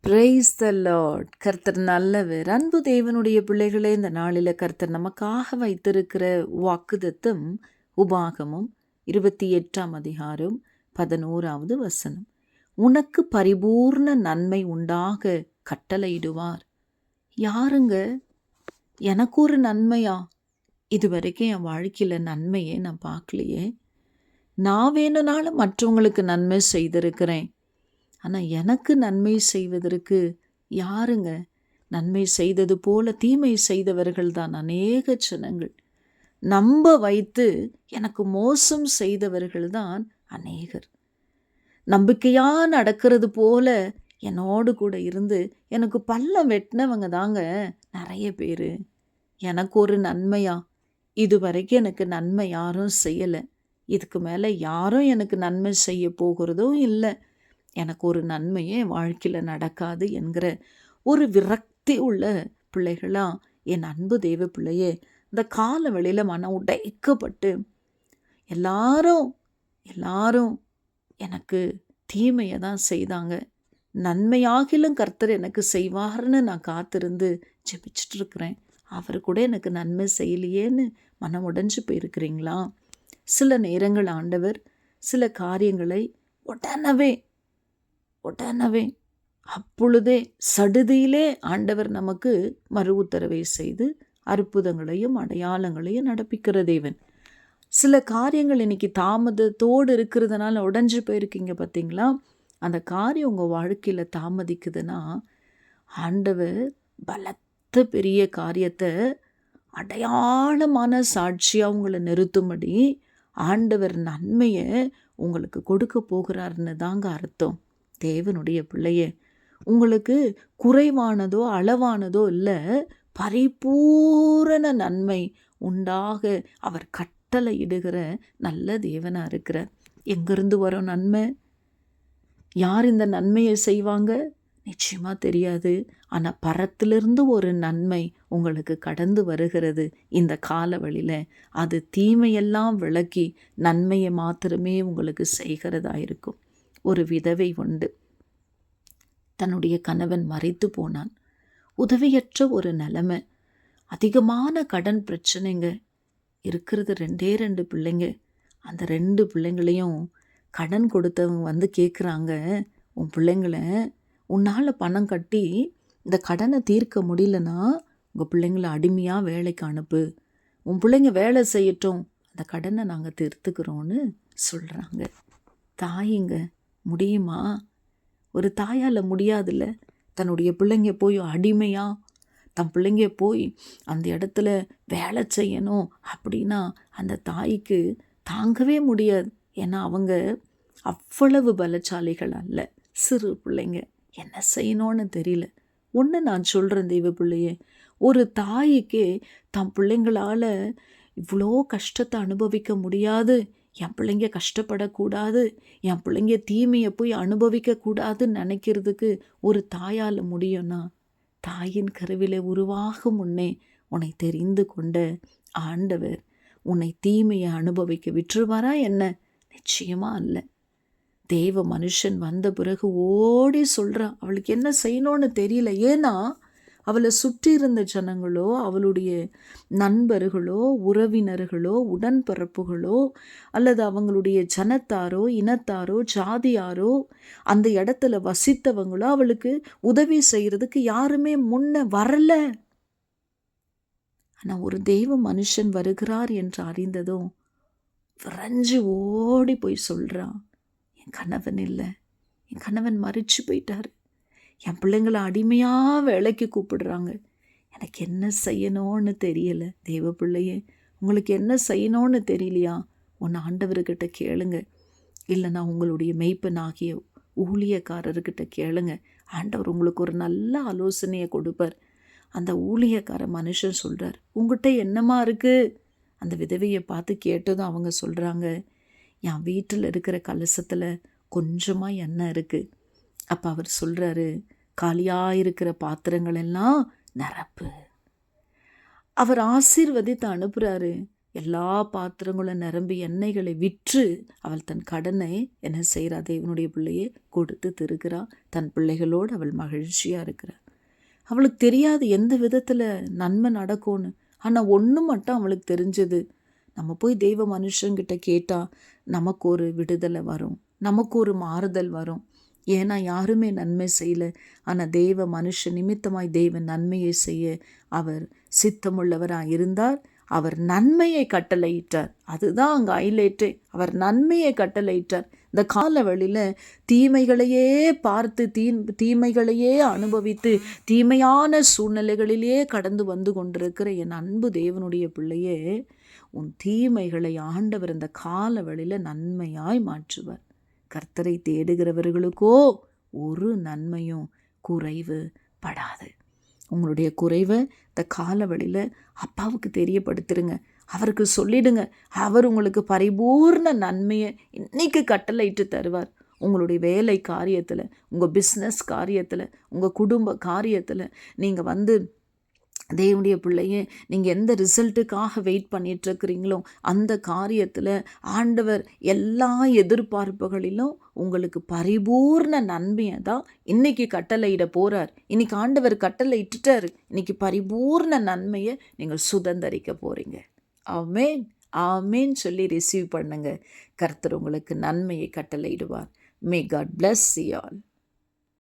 Praise the Lord. கர்த்தர் நல்லவர். அன்பு தேவனுடைய பிள்ளைகளே, இந்த நாளில் கர்த்தர் நமக்காக வைத்திருக்கிற வாக்குத்தத்தம் உபாகமம் 28ஆம் அதிகாரம் 11வது வசனம். உனக்கு பரிபூர்ண நன்மை உண்டாக கட்டளையிடுவார். யாருங்க? எனக்கு ஒரு நன்மையா? இதுவரைக்கும் என் வாழ்க்கையில் நன்மையே நான் பார்க்கலையே. நான் வேணும்னாலும் மற்றவங்களுக்கு நன்மை செய்திருக்கிறேன். ஆனால் எனக்கு நன்மை செய்வதற்கு யாருங்க? நன்மை செய்தது போல தீமை செய்தவர்கள் தான் அநேக ஜனங்கள். நம்ப வைத்து எனக்கு மோசம் செய்தவர்கள் தான் அநேகர். நம்பிக்கையாக நடக்கிறது போல என்னோடு கூட இருந்து எனக்கு பள்ளம் வெட்டினவங்க தாங்க நிறைய பேர். எனக்கு ஒரு நன்மையா? இதுவரைக்கும் எனக்கு நன்மை யாரும் செய்யலை. இதுக்கு மேலே யாரும் எனக்கு நன்மை செய்ய போகிறதும் இல்லை. எனக்கு ஒரு நன்மையே வாழ்க்கையில் நடக்காது என்கிற ஒரு விரக்தி உள்ள பிள்ளைகளாக என் அன்பு தேவ பிள்ளையே, இந்த கால வெளியில் மனம் உடைக்கப்பட்டு எல்லாரும் எனக்கு தீமையை தான் செய்தாங்க, நன்மையாகிலும் கர்த்தர் எனக்கு செய்வார்னு நான் காத்திருந்து ஜெபிச்சுட்டு இருக்கிறேன். அவர் கூட எனக்கு நன்மை செய்யலையேன்னு மனம் உடைஞ்சு போயிருக்கிறீங்களா? சில நேரங்கள் ஆண்டவர் சில காரியங்களை உடனே அப்பொழுதே சடுதியிலே ஆண்டவர் நமக்கு மறு உத்தரவை செய்து அற்புதங்களையும் அடையாளங்களையும் நடப்பிக்கிற தேவன். சில காரியங்கள் இன்னைக்கு தாமதத்தோடு இருக்கிறதுனால உடைஞ்சு போயிருக்கீங்க பார்த்தீங்களா? அந்த காரியம் உங்கள் வாழ்க்கையில் தாமதிக்குதுன்னா ஆண்டவர் பலத்த பெரிய காரியத்தை அடையாளமான சாட்சியாக உங்களை நிறுத்தும்படி ஆண்டவர் நன்மையை உங்களுக்கு கொடுக்க போகிறாருன்னு தாங்க அர்த்தம். தேவனுடைய பிள்ளையே, உங்களுக்கு குறைவானதோ அளவானதோ இல்லை, பரிபூரண நன்மை உண்டாக அவர் கட்டளையிடுகிற நல்ல தேவனாக இருக்கிறார். எங்கிருந்து வரும் நன்மை? யார் இந்த நன்மையை செய்வாங்க? நிச்சயமாக தெரியாது. ஆனால் பரத்திலிருந்து ஒரு நன்மை உங்களுக்கு கடந்து வருகிறது இந்த காலவழியில். அது தீமையெல்லாம் விளக்கி நன்மையை மாத்திரமே உங்களுக்கு செய்கிறதா இருக்கும். ஒரு விதவை உண்டு. தன்னுடைய கணவன் மரித்து போனான். உதவியற்ற ஒரு நிலைமை, அதிகமான கடன் பிரச்சனைங்க. இருக்கிறது 2 பிள்ளைங்க. அந்த 2 பிள்ளைங்களையும் கடன் கொடுத்தவங்க வந்து கேட்குறாங்க, உன் பிள்ளைங்களை உன்னால் பணம் கட்டி இந்த கடனை தீர்க்க முடியலன்னா உங்கள் பிள்ளைங்களை அடிமையாக வேலைக்கு அனுப்பு, உன் பிள்ளைங்க வேலை செய்யட்டும், அந்த கடனை நாங்கள் தீர்த்துக்கிறோன்னு சொல்கிறாங்க. தாயிங்க முடியுமா? ஒரு தாயால் முடியாதுல்ல. தன்னுடைய பிள்ளைங்க போய் அடிமையாக தன் பிள்ளைங்க போய் அந்த இடத்துல வேலை செய்யணும் அப்படின்னா அந்த தாய்க்கு தாங்கவே முடியாது. ஏன்னா அவங்க அவ்வளவு பலசாலிகள் அல்ல, சிறு பிள்ளைங்க. என்ன செய்யணும்னு தெரியல. ஒன்று நான் சொல்கிறேன் தெய்வ பிள்ளையே, ஒரு தாய்க்கே தன் பிள்ளைங்களால் இவ்வளோ கஷ்டத்தை அனுபவிக்க முடியாது, என் பிள்ளைங்க கஷ்டப்படக்கூடாது, என் பிள்ளைங்க தீமையை போய் அனுபவிக்கக்கூடாதுன்னு நினைக்கிறதுக்கு ஒரு தாயால் முடியும்னா, தாயின் கருவிலே உருவாகும் முன்னே உன்னை தெரிந்து கொண்ட ஆண்டவர் உன்னை தீமையை அனுபவிக்க விட்டுருவாரா என்ன? நிச்சயமாக அல்ல. தேவ மனுஷன் வந்த பிறகு ஓடி சொல்கிறான், அவளுக்கு என்ன செய்யணும்னு தெரியல. ஏன்னா அவளை சுற்றி இருந்த ஜனங்களோ, அவளுடைய நண்பர்களோ, உறவினர்களோ, உடன்பிறப்புகளோ, அல்லது அவங்களுடைய ஜனத்தாரோ, இனத்தாரோ, ஜாதியாரோ, அந்த இடத்துல வசித்தவங்களோ அவளுக்கு உதவி செய்கிறதுக்கு யாருமே முன்ன வரல. ஆனால் ஒரு தெய்வ மனுஷன் வருகிறார் என்று அறிந்ததும் விரைஞ்சு ஓடி போய் சொல்கிறான், என் கணவன் இல்லை, என் கணவன் மரிச்சு போயிட்டார், என் பிள்ளைங்களை அடிமையாக வேலைக்கு கூப்பிடுறாங்க, எனக்கு என்ன செய்யணும்னு தெரியலை. தெய்வ பிள்ளையே, உங்களுக்கு என்ன செய்யணும்னு தெரியலையா? உன் ஆண்டவர்கிட்ட கேளுங்க. இல்லைனா உங்களுடைய மெய்ப்பனாகிய ஊழியக்காரர்கிட்ட கேளுங்க. ஆண்டவர் உங்களுக்கு ஒரு நல்ல ஆலோசனையை கொடுப்பார். அந்த ஊழியக்கார மனுஷன் சொல்கிறார், உங்கள்கிட்ட என்னமா இருக்குது? அந்த விதவையை பார்த்து கேட்டதும் அவங்க சொல்கிறாங்க, என் வீட்டில் இருக்கிற கலசத்தில் கொஞ்சமாக எண்ணெய் இருக்குது. அப்போ அவர் சொல்கிறாரு, காலியாக இருக்கிற பாத்திரங்கள் எல்லாம் நிரப்பு. அவர் ஆசீர்வதித்து அனுப்புகிறாரு. எல்லா பாத்திரங்களும் நிரம்பி எண்ணெய்களை விற்று அவள் தன் கடனை என்ன செய்கிறா? தேவனுடைய பிள்ளையே கொடுத்து திருக்கிறா. தன் பிள்ளைகளோடு அவள் மகிழ்ச்சியாக இருக்கிறாள். அவளுக்கு தெரியாது எந்த விதத்தில் நன்மை நடக்கும்னு. ஆனால் ஒன்று மட்டும் அவளுக்கு தெரிஞ்சது, நம்ம போய் தெய்வ மனுஷங்கிட்ட கேட்டால் நமக்கு ஒரு விடுதலை வரும், நமக்கு ஒரு மாறுதல் வரும். ஏன்னா யாருமே நன்மை செய்யலை. ஆனால் தெய்வ மனுஷன் நிமித்தமாய் தெய்வ நன்மையை செய்ய அவர் சித்தமுள்ளவராக இருந்தார். அவர் நன்மையை கட்டளையிட்டார். அதுதான் அங்கே ஹைலைட்டே. அவர் நன்மையை கட்டளையிட்டார். இந்த கால வழியில் தீமைகளையே பார்த்து தீமைகளையே அனுபவித்து தீமையான சூழ்நிலைகளிலே கடந்து வந்து கொண்டிருக்கிற என் அன்பு தேவனுடைய பிள்ளையே, உன் தீமைகளை ஆண்டவர் இந்த கால வழியில் நன்மையாய் மாற்றுவார். கர்த்தரை தேடுகிறவர்களுக்கோ ஒரு நன்மையும் குறைவு படாது. உங்களுடைய குறைவை இந்த கால வழியில் அப்பாவுக்கு தெரியப்படுத்திடுங்க. அவருக்கு சொல்லிடுங்க. அவர் உங்களுக்கு பரிபூர்ண நன்மையை இன்னைக்கு கட்டளையிட்டு தருவார். உங்களுடைய வேலை காரியத்தில், உங்கள் பிஸ்னஸ் காரியத்தில், உங்கள் குடும்ப காரியத்தில் நீங்கள் தேவனுடைய பிள்ளையே, நீங்கள் எந்த ரிசல்ட்டுக்காக வெயிட் பண்ணிகிட்ருக்கிறீங்களோ அந்த காரியத்தில் ஆண்டவர் எல்லா எதிர்பார்ப்புகளிலும் உங்களுக்கு பரிபூர்ண நன்மையை தான் இன்றைக்கி கட்டளையிட போகிறார். இன்றைக்கி ஆண்டவர் கட்டளை இட்டுட்டார். இன்றைக்கி பரிபூர்ண நன்மையை நீங்கள் சுதந்தரிக்க போகிறீங்க. ஆமேன் ஆமேன் சொல்லி ரிசீவ் பண்ணுங்க. கர்த்தர் உங்களுக்கு நன்மையை கட்டளையிடுவார். May God bless you all.